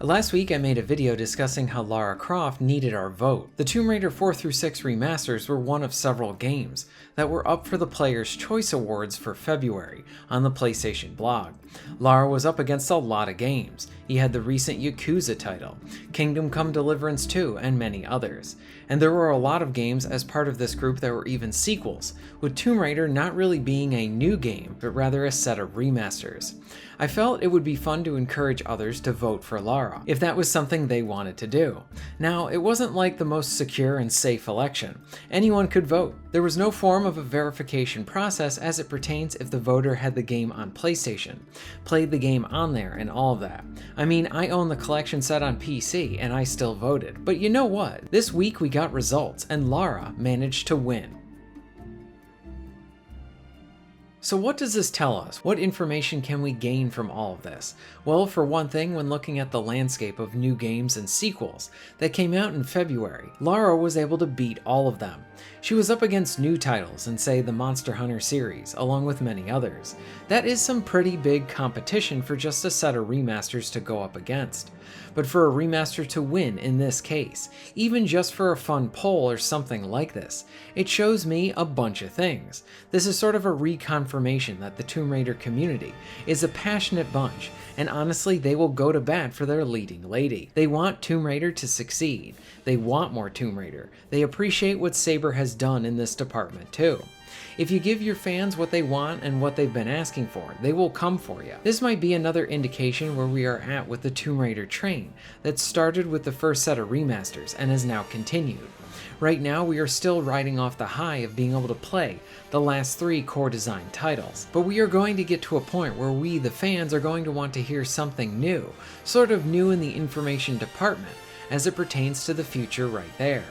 Last week I made a video discussing how Lara Croft needed our vote. The Tomb Raider 4-6 remasters were one of several games that were up for the Player's Choice Awards for February on the PlayStation blog. Lara was up against a lot of games. He had the recent Yakuza title, Kingdom Come Deliverance 2, and many others. And there were a lot of games as part of this group that were even sequels, with Tomb Raider not really being a new game, but rather a set of remasters. I felt it would be fun to encourage others to vote for Lara, if that was something they wanted to do. Now, it wasn't like the most secure and safe election. Anyone could vote. There was no form of a verification process as it pertains if the voter had the game on PlayStation, played the game on there, and all of that. I mean, I own the collection set on PC, and I still voted. But you know what? This week we got results, and Lara managed to win. So what does this tell us? What information can we gain from all of this? Well, for one thing, when looking at the landscape of new games and sequels that came out in February, Lara was able to beat all of them. She was up against new titles in, say, the Monster Hunter series, along with many others. That is some pretty big competition for just a set of remasters to go up against. But for a remaster to win in this case, even just for a fun poll or something like this, it shows me a bunch of things. This is sort of a reconfirmation that the Tomb Raider community is a passionate bunch, and honestly they will go to bat for their leading lady. They want Tomb Raider to succeed. They want more Tomb Raider. They appreciate what Saber has done in this department too. If you give your fans what they want and what they've been asking for, they will come for you. This might be another indication where we are at with the Tomb Raider train that started with the first set of remasters and has now continued. Right now we are still riding off the high of being able to play the last 3 core design titles, but we are going to get to a point where we, the fans, are going to want to hear something new, sort of new in the information department as it pertains to the future right there.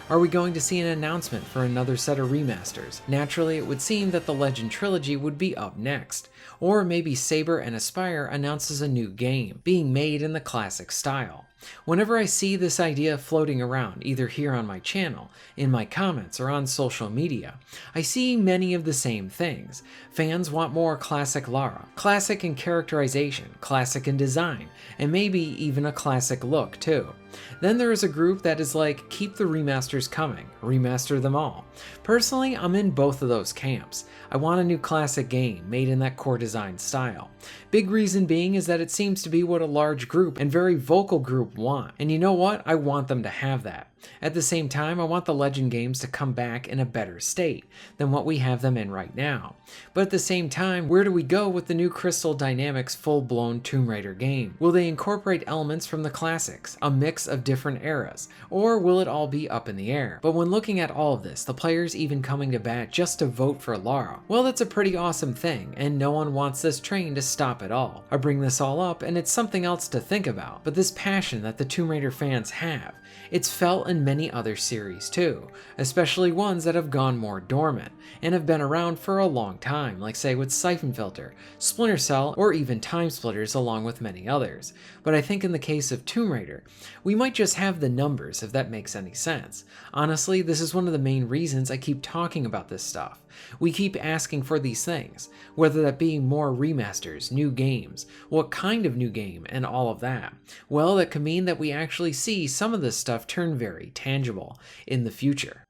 Are we going to see an announcement for another set of remasters? Naturally, it would seem that the Legend Trilogy would be up next. Or maybe Saber and Aspyr announces a new game, being made in the classic style. Whenever I see this idea floating around, either here on my channel, in my comments, or on social media, I see many of the same things. Fans want more classic Lara, classic in characterization, classic in design, and maybe even a classic look too. Then there is a group that is like, keep the remasters coming, remaster them all. Personally, I'm in both of those camps. I want a new classic game made in that core design style. Big reason being is that it seems to be what a large group and very vocal group want. And you know what? I want them to have that. At the same time, I want the Legend games to come back in a better state than what we have them in right now. But at the same time, where do we go with the new Crystal Dynamics full-blown Tomb Raider game? Will they incorporate elements from the classics, a mix of different eras, or will it all be up in the air? But when looking at all of this, the players even coming to bat just to vote for Lara, well, that's a pretty awesome thing, and no one wants this train to stop at all. I bring this all up, and it's something else to think about, but this passion that the Tomb Raider fans have, it's felt in many other series too, especially ones that have gone more dormant and have been around for a long time, like say with Siphon Filter, Splinter Cell, or even Time Splitters, along with many others. But I think in the case of Tomb Raider, we might just have the numbers, if that makes any sense. Honestly, this is one of the main reasons I keep talking about this stuff. We keep asking for these things, whether that be more remasters, new games, what kind of new game, and all of that. Well, that could mean that we actually see some of this stuff turn very tangible in the future.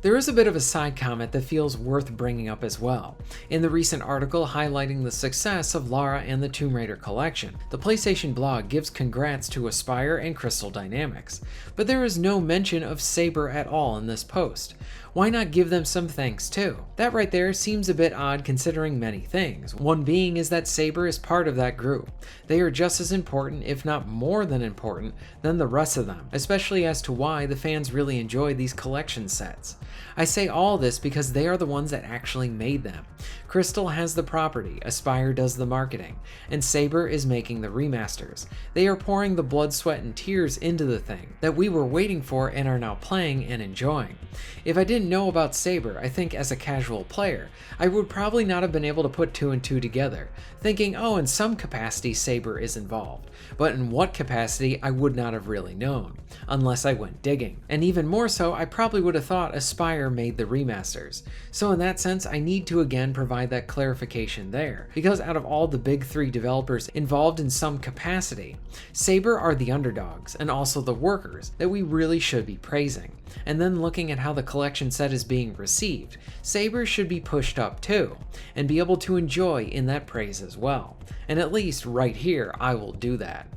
There is a bit of a side comment that feels worth bringing up as well. In the recent article highlighting the success of Lara and the Tomb Raider collection, the PlayStation blog gives congrats to Aspyr and Crystal Dynamics, but there is no mention of Saber at all in this post. Why not give them some thanks too? That right there seems a bit odd considering many things. One being is that Saber is part of that group. They are just as important, if not more than important, than the rest of them, especially as to why the fans really enjoy these collection sets. I say all this because they are the ones that actually made them. Crystal has the property, Aspyr does the marketing, and Saber is making the remasters. They are pouring the blood, sweat, and tears into the thing that we were waiting for and are now playing and enjoying. If I didn't didn't know about Saber, I think as a casual player, I would probably not have been able to put 2 and 2 together, thinking, oh, in some capacity Saber is involved, but in what capacity I would not have really known, unless I went digging. And even more so, I probably would have thought Aspyr made the remasters. So in that sense, I need to again provide that clarification there, because out of all the big 3 developers involved in some capacity, Saber are the underdogs and also the workers that we really should be praising. And then looking at how the collection set is being received, Saber should be pushed up too, and be able to enjoy in that praise as well. And at least right here, I will do that.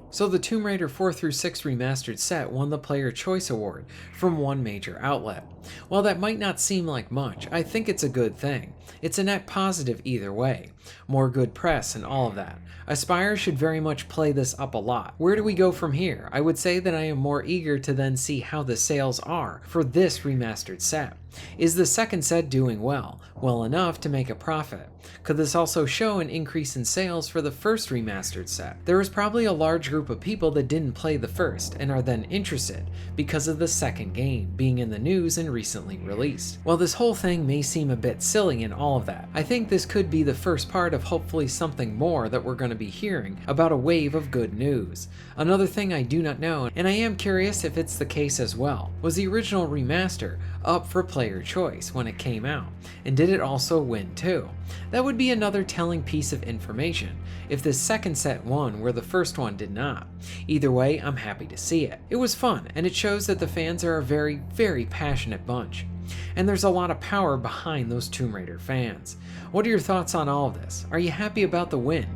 So the Tomb Raider 4 through 6 Remastered set won the Player Choice Award from one major outlet. While that might not seem like much, I think it's a good thing. It's a net positive either way. More good press and all of that. Aspyr should very much play this up a lot. Where do we go from here? I would say that I am more eager to then see how the sales are for this remastered set. Is the second set doing well? Well enough to make a profit? Could this also show an increase in sales for the first remastered set? There is probably a large group of people that didn't play the first and are then interested because of the second game being in the news and recently released. While this whole thing may seem a bit silly and all of that, I think this could be the first part of hopefully something more that we're going to be hearing about a wave of good news. Another thing I do not know, and I am curious if it's the case as well, was the original remaster up for player choice when it came out, and did it also win too? That would be another telling piece of information if this second set won where the first one did not. Either way, I'm happy to see it. It was fun, and it shows that the fans are a very, very passionate bunch. And there's a lot of power behind those Tomb Raider fans. What are your thoughts on all of this? Are you happy about the win?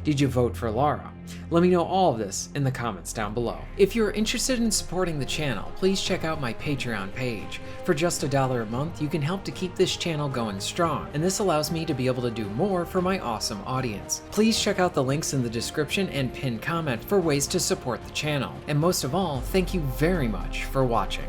Did you vote for Lara? Let me know all of this in the comments down below. If you're interested in supporting the channel, please check out my Patreon page. For just $1 a month, you can help to keep this channel going strong, and this allows me to be able to do more for my awesome audience. Please check out the links in the description and pinned comment for ways to support the channel. And most of all, thank you very much for watching.